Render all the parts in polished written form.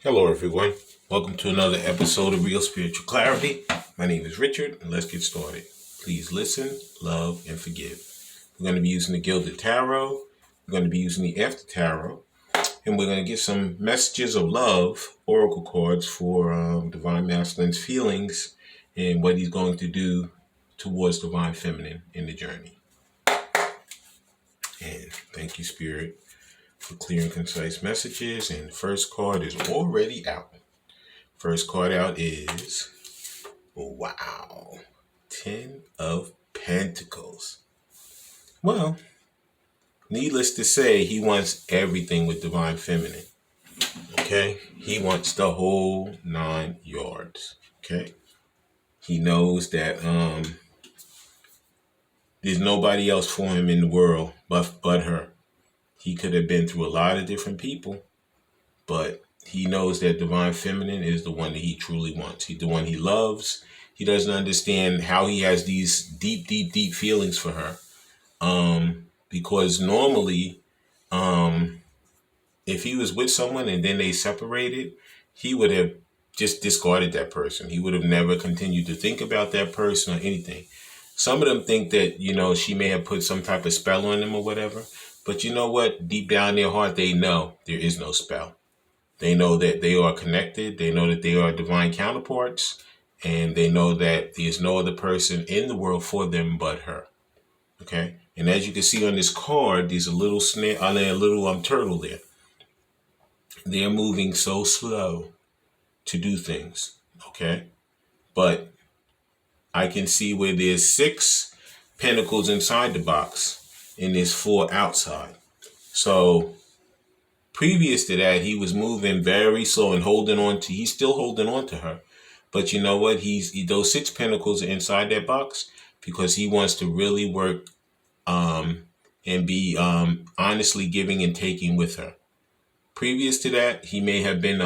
Hello, everyone. Welcome to another episode of Real Spiritual Clarity. My name is Richard, and let's get started. Please listen, love, and forgive. We're going to be using the Gilded Tarot. We're going to be using the After Tarot, and we're going to get some messages of love, oracle cards for Divine Masculine's feelings and what he's going to do towards Divine Feminine in the journey. And thank you, Spirit, for clear and concise messages. And the first card is already out. First card out is, wow, 10 of Pentacles. Well, needless to say, he wants everything with Divine Feminine. Okay? He wants the whole 9 yards. Okay? He knows that there's nobody else for him in the world but her. He could have been through a lot of different people, but he knows that Divine Feminine is the one that he truly wants. He's the one he loves. He doesn't understand how he has these deep, deep, deep feelings for her. Because normally, if he was with someone and then they separated, he would have just discarded that person. He would have never continued to think about that person or anything. Some of them think that, she may have put some type of spell on them or whatever. But you know what? Deep down in their heart, they know there is no spell. They know that they are connected. They know that they are divine counterparts. And they know that there's no other person in the world for them but her. Okay? And as you can see on this card, there's a little turtle there. They're moving so slow to do things. Okay? But I can see where there's 6 pentacles inside the box and there's 4 outside. So previous to that, he was moving very slow and he's still holding on to her. But you know what? Those 6 pentacles are inside that box because he wants to really work and be honestly giving and taking with her. Previous to that, he may have been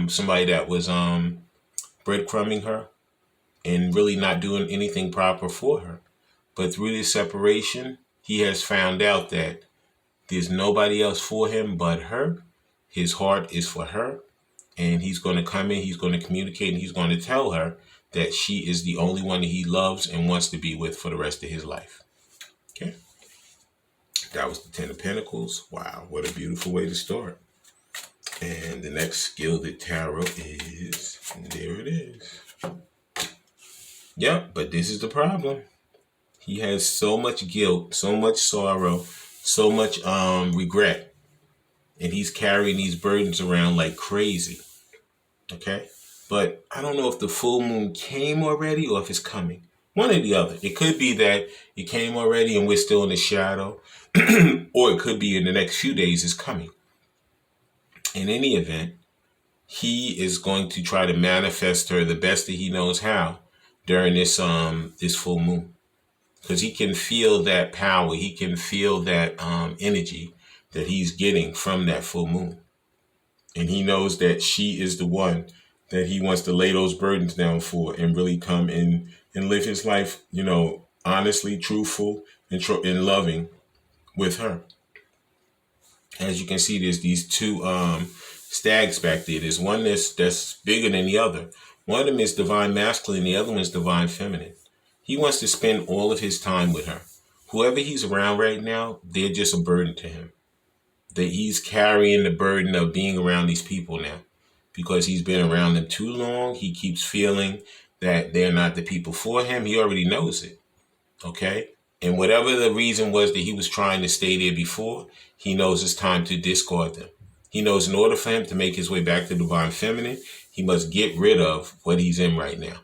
somebody that was breadcrumbing her and really not doing anything proper for her. But through this separation, he has found out that there's nobody else for him but her. His heart is for her. And he's going to come in, he's going to communicate, and he's going to tell her that she is the only one that he loves and wants to be with for the rest of his life. Okay? That was the 10 of Pentacles. Wow, what a beautiful way to start. And the next Gilded Tarot is, and there it is. Yep, but this is the problem. He has so much guilt, so much sorrow, so much regret. And he's carrying these burdens around like crazy. Okay? But I don't know if the full moon came already or if it's coming. One or the other. It could be that it came already and we're still in the shadow. Or it could be in the next few days it's coming. In any event, he is going to try to manifest her the best that he knows how during this full moon. Because he can feel that power. He can feel that energy that he's getting from that full moon. And he knows that she is the one that he wants to lay those burdens down for and really come in and live his life, honestly, truthful, and loving with her. As you can see, there's these 2 stags back there. There's one that's bigger than the other. One of them is Divine Masculine, the other one is Divine Feminine. He wants to spend all of his time with her. Whoever he's around right now, they're just a burden to him. That he's carrying the burden of being around these people now. Because he's been around them too long. He keeps feeling that they're not the people for him. He already knows it. Okay? And whatever the reason was that he was trying to stay there before, he knows it's time to discard them. He knows in order for him to make his way back to Divine Feminine, he must get rid of what he's in right now.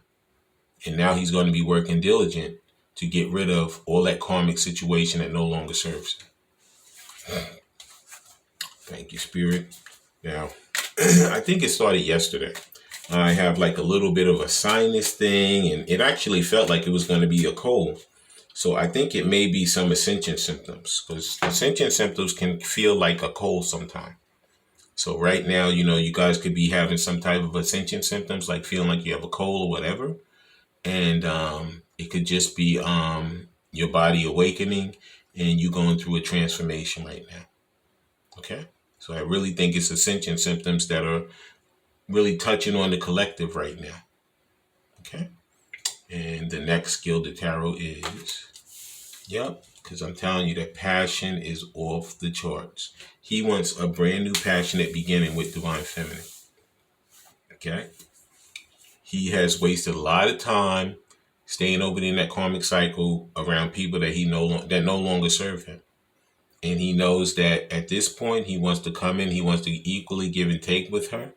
And now he's going to be working diligent to get rid of all that karmic situation that no longer serves him. Thank you, Spirit. Now, I think it started yesterday. I have like a little bit of a sinus thing, and it actually felt like it was going to be a cold. So I think it may be some ascension symptoms, because ascension symptoms can feel like a cold sometimes. So right now, you guys could be having some type of ascension symptoms, like feeling like you have a cold or whatever. And it could just be your body awakening and you going through a transformation right now. Okay? So I really think it's ascension symptoms that are really touching on the collective right now. Okay. And the next Gilded Tarot is, yep, because I'm telling you that passion is off the charts. He wants a brand new passionate beginning with Divine Feminine. Okay. He has wasted a lot of time staying over in that karmic cycle around people that that no longer serve him. And he knows that at this point he wants to come in, he wants to equally give and take with her.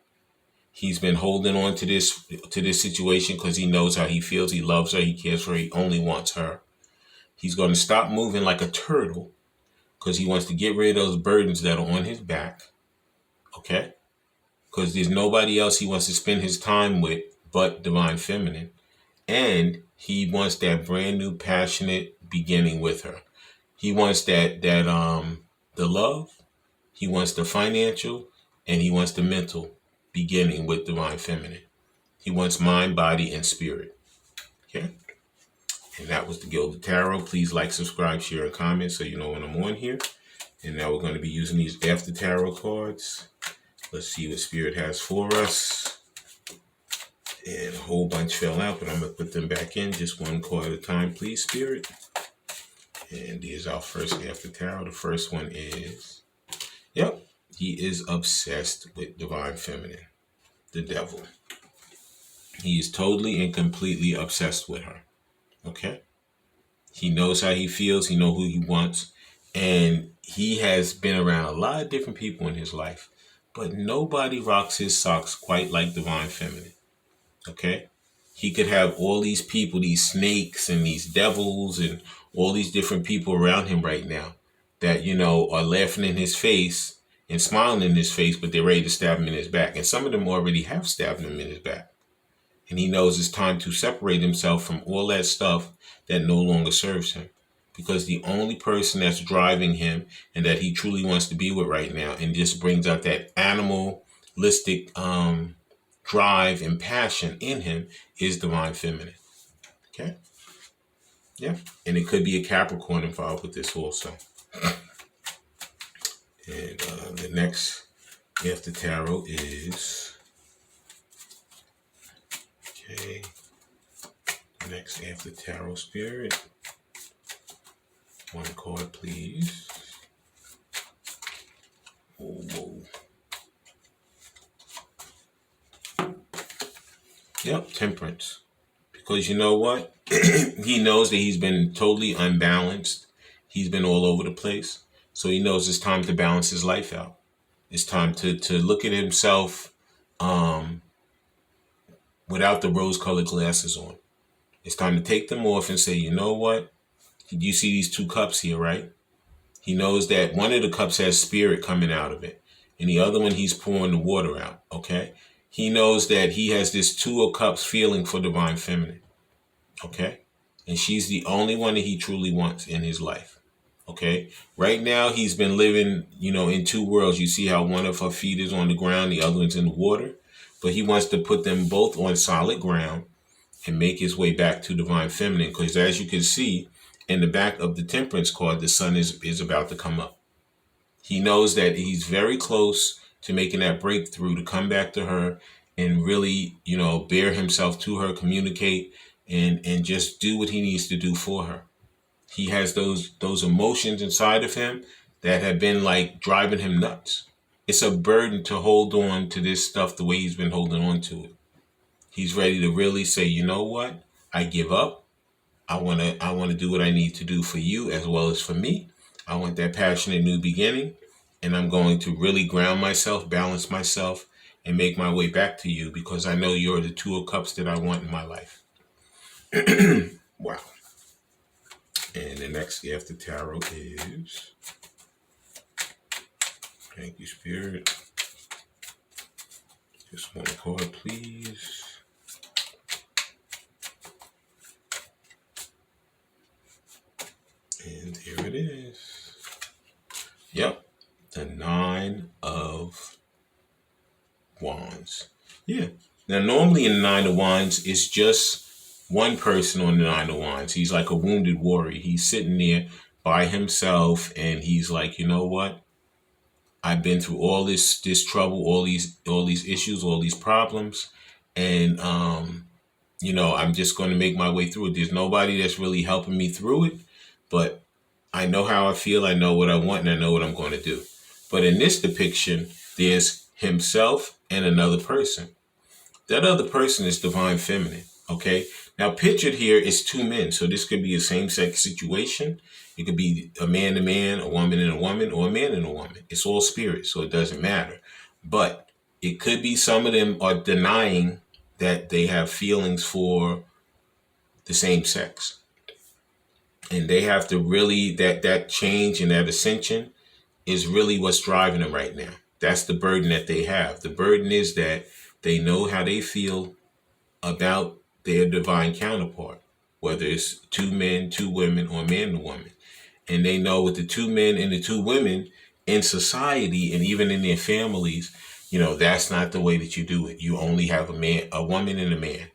He's been holding on to this situation because he knows how he feels. He loves her, he cares for her, he only wants her. He's going to stop moving like a turtle because he wants to get rid of those burdens that are on his back. Okay? Because there's nobody else he wants to spend his time with but Divine Feminine. And he wants that brand new passionate beginning with her. He wants the love, he wants the financial, and he wants the mental beginning with Divine Feminine. He wants mind, body, and spirit. Okay? And that was the Gilded Tarot. Please like, subscribe, share, and comment so you know when I'm on here. And now we're going to be using these after tarot cards. Let's see what Spirit has for us. And a whole bunch fell out, but I'm going to put them back in just one card at a time, please, Spirit. And here's our first after tarot. The first one is, yep, he is obsessed with Divine Feminine, the devil. He is totally and completely obsessed with her. Okay? He knows how he feels. He knows who he wants. And he has been around a lot of different people in his life. But nobody rocks his socks quite like Divine Feminine. Okay? He could have all these people, these snakes and these devils and all these different people around him right now that, are laughing in his face and smiling in his face, but they're ready to stab him in his back. And some of them already have stabbed him in his back. And he knows it's time to separate himself from all that stuff that no longer serves him. Because the only person that's driving him and that he truly wants to be with right now and just brings out that animalistic drive and passion in him is Divine Feminine. Okay? Yeah. And it could be a Capricorn involved with this also. And the next after tarot is... Okay. Next after tarot, Spirit. One card, please. Whoa. Yep, Temperance. Because you know what? He knows that he's been totally unbalanced. He's been all over the place. So he knows it's time to balance his life out. It's time to look at himself without the rose-colored glasses on. It's time to take them off and say, you know what? You see these two cups here, right? He knows that one of the cups has spirit coming out of it. And the other one, he's pouring the water out, okay? He knows that he has this two of cups feeling for Divine Feminine, okay? And she's the only one that he truly wants in his life, okay? Right now, he's been living, in two worlds. You see how one of her feet is on the ground, the other one's in the water. But he wants to put them both on solid ground and make his way back to Divine Feminine. Because as you can see, in the back of the Temperance card, the sun is about to come up. He knows that he's very close to making that breakthrough to come back to her and really, bear himself to her, communicate, and just do what he needs to do for her. He has those emotions inside of him that have been like driving him nuts. It's a burden to hold on to this stuff the way he's been holding on to it. He's ready to really say, you know what? I give up. I want to do what I need to do for you as well as for me. I want that passionate new beginning. And I'm going to really ground myself, balance myself, and make my way back to you because I know you're the two of cups that I want in my life. Wow. And the next after tarot is... Thank you, Spirit. Just one card, please. And here it is. Yep. The Nine of Wands. Yeah. Now, normally in the Nine of Wands, it's just one person on the Nine of Wands. He's like a wounded warrior. He's sitting there by himself, and he's like, you know what? I've been through all this trouble, all these issues, all these problems, and I'm just going to make my way through it. There's nobody that's really helping me through it, but I know how I feel, I know what I want, and I know what I'm going to do. But in this depiction, there's himself and another person. That other person is divine feminine. Okay. Now, pictured here is two men. So this could be a same-sex situation. It could be a man and a man, a woman and a woman, or a man and a woman. It's all spirit, so it doesn't matter. But it could be some of them are denying that they have feelings for the same sex. And they have to really, that change and that ascension is really what's driving them right now. That's the burden that they have. The burden is that they know how they feel about their divine counterpart, whether it's two men, two women, or a man and a woman. And they know with the two men and the two women in society and even in their families, that's not the way that you do it. You only have a woman and a man.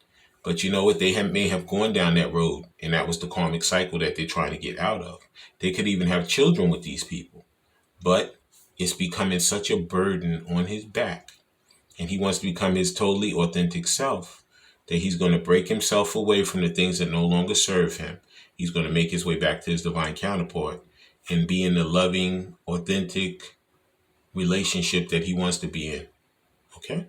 But you know what? They may have gone down that road, and that was the karmic cycle that they're trying to get out of. They could even have children with these people, but it's becoming such a burden on his back, and he wants to become his totally authentic self, that he's going to break himself away from the things that no longer serve him. He's going to make his way back to his divine counterpart and be in the loving, authentic relationship that he wants to be in. Okay?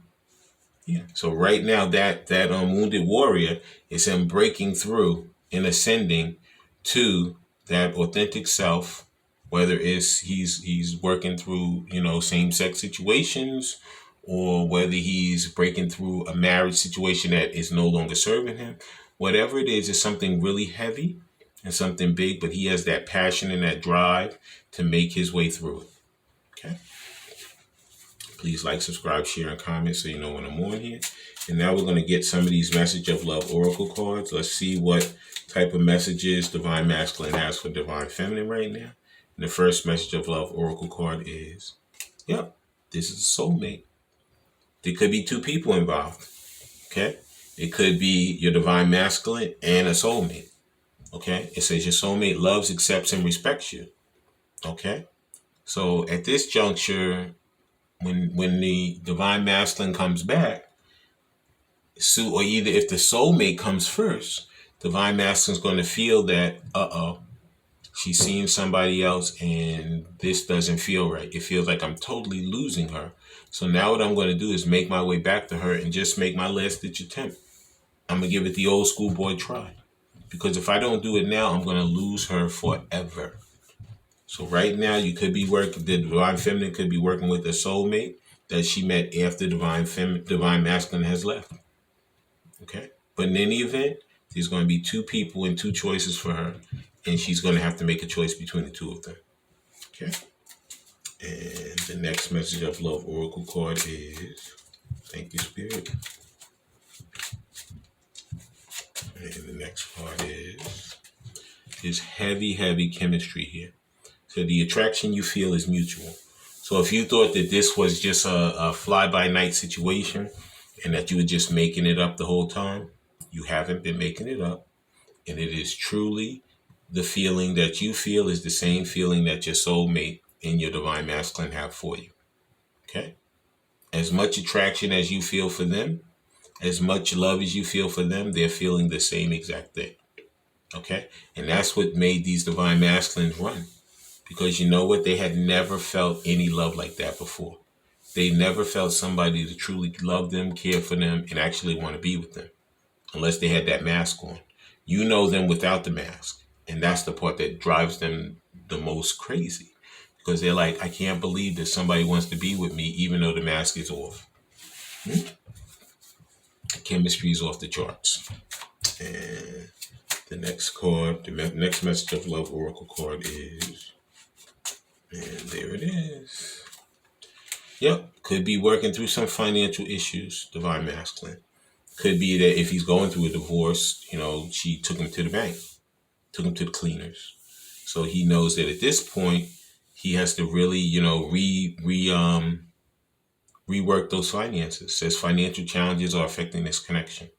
Yeah. So right now, that wounded warrior is him breaking through and ascending to that authentic self, whether it's he's working through same-sex situations, or whether he's breaking through a marriage situation that is no longer serving him. Whatever it is something really heavy and something big, but he has that passion and that drive to make his way through it. Okay. Please like, subscribe, share, and comment so you know when I'm on here. And now we're going to get some of these Message of Love Oracle cards. Let's see what type of messages Divine Masculine has for Divine Feminine right now. And the first Message of Love Oracle card is, this is a soulmate. There could be two people involved. Okay? It could be your Divine Masculine and a soulmate. Okay? It says your soulmate loves, accepts, and respects you. Okay? So at this juncture, when the Divine Masculine comes back, or either if the soulmate comes first, Divine Masculine's going to feel that, she's seeing somebody else and this doesn't feel right. It feels like I'm totally losing her. So now what I'm going to do is make my way back to her and just make my last ditch attempt. I'm going to give it the old schoolboy try. Because if I don't do it now, I'm going to lose her forever. So right now, you could be the Divine Feminine could be working with a soulmate that she met after Divine Masculine has left. Okay? But in any event, there's going to be two people and two choices for her, and she's going to have to make a choice between the two of them. Okay? And the next Message of Love Oracle card is, thank you, Spirit. And the next card is heavy, heavy chemistry here. So the attraction you feel is mutual. So if you thought that this was just a fly-by-night situation and that you were just making it up the whole time, you haven't been making it up. And it is truly the feeling that you feel is the same feeling that your soulmate and your Divine Masculine have for you. Okay? As much attraction as you feel for them, as much love as you feel for them, they're feeling the same exact thing. Okay? And that's what made these Divine Masculines run. Because you know what? They had never felt any love like that before. They never felt somebody to truly love them, care for them, and actually want to be with them. Unless they had that mask on. You know them without the mask. And that's the part that drives them the most crazy. Because they're like, I can't believe that somebody wants to be with me even though the mask is off. Chemistry is off the charts. And the next card, the next Message of Love Oracle card is, and there it is. Yep, could be working through some financial issues, Divine Masculine. Could be that if he's going through a divorce, she took him to the bank, took him to the cleaners. So he knows that at this point, he has to really, rework those finances. Says financial challenges are affecting this connection.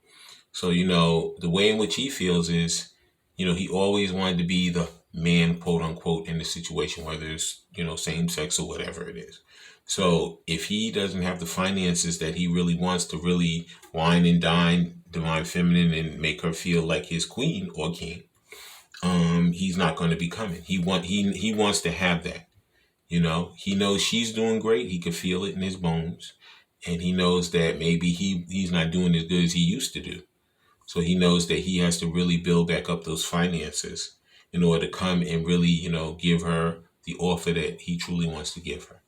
So, the way in which he feels is, he always wanted to be the man, quote unquote, in the situation, whether it's, same sex or whatever it is. So if he doesn't have the finances that he really wants to really wine and dine divine feminine and make her feel like his queen or king, he's not going to be coming. He wants to have that. He knows she's doing great. He can feel it in his bones. And he knows that maybe he's not doing as good as he used to do. So he knows that he has to really build back up those finances in order to come and really, give her the offer that he truly wants to give her.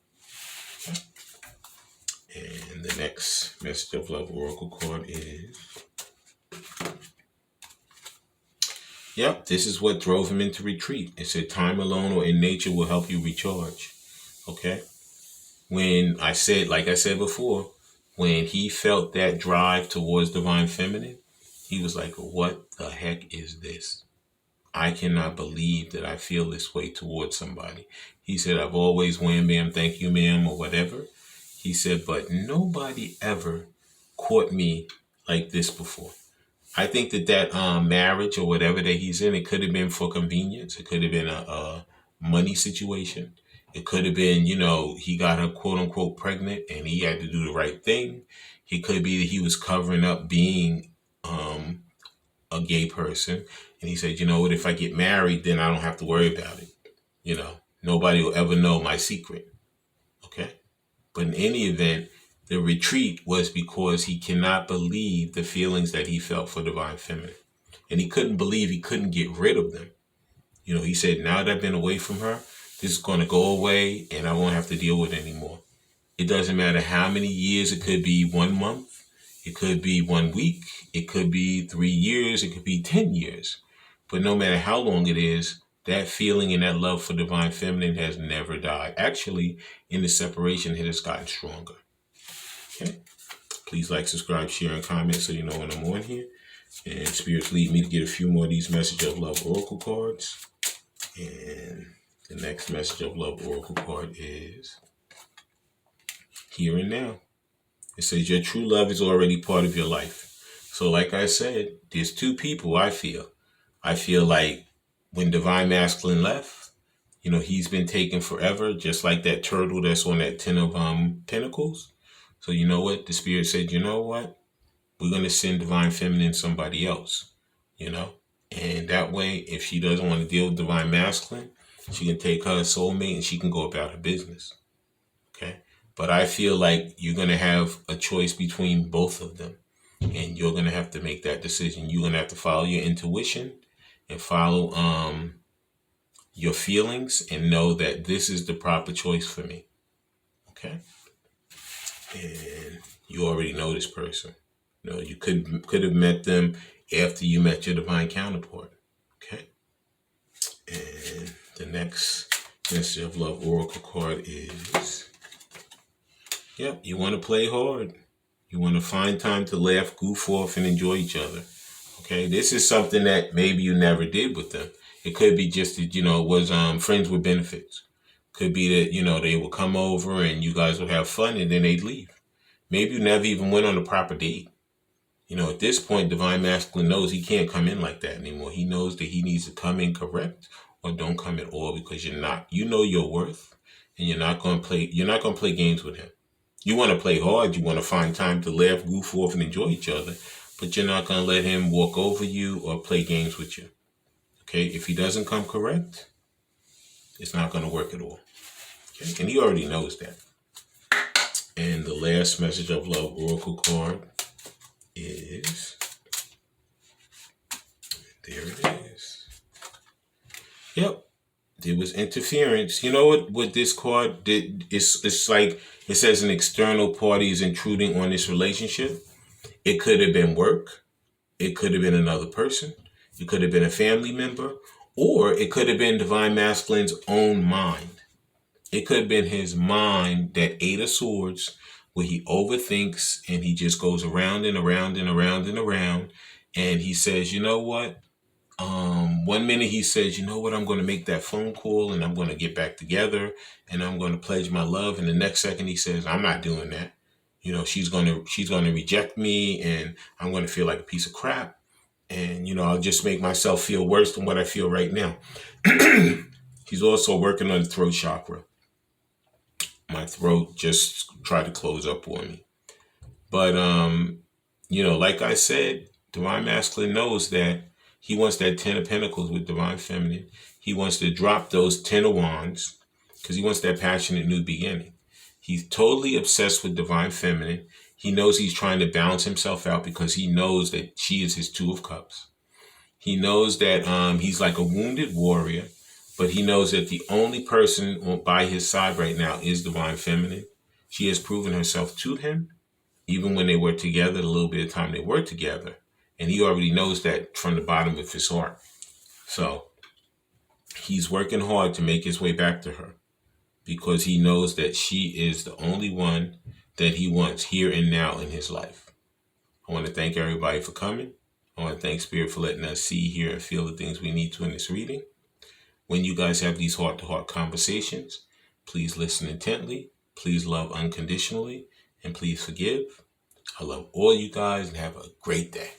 And the next message of love oracle card is, yep, this is what drove him into retreat. It said time alone or in nature will help you recharge. Okay? Like I said before, when he felt that drive towards divine feminine, he was like, what the heck is this? I cannot believe that I feel this way towards somebody. He said, I've always wham bam, thank you ma'am, or whatever. He said, but nobody ever caught me like this before. I think that marriage or whatever that he's in, it could have been for convenience. It could have been a money situation. It could have been, he got her quote unquote pregnant and he had to do the right thing. It could be that he was covering up being a gay person. And he said, you know what, if I get married, then I don't have to worry about it. Nobody will ever know my secret. Okay. But in any event, the retreat was because he cannot believe the feelings that he felt for divine feminine. And he couldn't believe he couldn't get rid of them. He said, now that I've been away from her, this is going to go away and I won't have to deal with it anymore. It doesn't matter how many years. It could be 1 month. It could be 1 week. It could be 3 years. It could be 10 years. But no matter how long it is, that feeling and that love for divine feminine has never died. Actually, in the separation, it has gotten stronger. Okay. Please like, subscribe, share, and comment so you know when I'm on here. And spirits lead me to get a few more of these message of love oracle cards. And the next message of love oracle card is here and now. It says your true love is already part of your life. So like I said, there's two people I feel. I feel like when Divine Masculine left, he's been taken forever, just like that turtle that's on that 10 of Pentacles. So you know what? The Spirit said, you know what? We're going to send Divine Feminine somebody else, And that way, if she doesn't want to deal with Divine Masculine, she can take her soulmate and she can go about her business. Okay? But I feel like you're going to have a choice between both of them. And you're going to have to make that decision. You're going to have to follow your intuition and follow your feelings and know that this is the proper choice for me. Okay? And you already know this person. You could have met them after you met your divine counterpart. Okay? And the next message of love oracle card is, yep, you want to play hard. You want to find time to laugh, goof off, and enjoy each other. Okay? This is something that maybe you never did with them. It could be just that, it was friends with benefits. Could be that, they would come over and you guys would have fun and then they'd leave. Maybe you never even went on a proper date. At this point, Divine Masculine knows he can't come in like that anymore. He knows that he needs to come in correct or don't come at all because you know your worth and you're not going to play games with him. You want to play hard. You want to find time to laugh, goof off, and enjoy each other, but you're not going to let him walk over you or play games with you. Okay? If he doesn't come correct, it's not going to work at all. Okay? And he already knows that. And the last message of love oracle card is, there it is. Yep, there was interference. You know what this card did? It's like it says an external party is intruding on this relationship. It could have been work. It could have been another person. It could have been a family member, or it could have been Divine Masculine's own mind. It could have been his mind, that 8 of Swords, where he overthinks and he just goes around and around and around and around. And he says, you know what? 1 minute he says, you know what? I'm going to make that phone call and I'm going to get back together and I'm going to pledge my love. And the next second he says, I'm not doing that. She's going to reject me and I'm going to feel like a piece of crap. And, I'll just make myself feel worse than what I feel right now. He's also working on the throat chakra. My throat just tried to close up on me. But, like I said, Divine Masculine knows that he wants that 10 of Pentacles with Divine Feminine. He wants to drop those 10 of Wands because he wants that passionate new beginning. He's totally obsessed with Divine Feminine. He knows he's trying to balance himself out because he knows that she is his Two of Cups. He knows that he's like a wounded warrior, but he knows that the only person by his side right now is Divine Feminine. She has proven herself to him, even when they were together, the little bit of time they were together. And he already knows that from the bottom of his heart. So he's working hard to make his way back to her because he knows that she is the only one that he wants here and now in his life. I want to thank everybody for coming. I want to thank Spirit for letting us see, hear, and feel the things we need to in this reading. When you guys have these heart-to-heart conversations, please listen intently, please love unconditionally, and please forgive. I love all you guys and have a great day.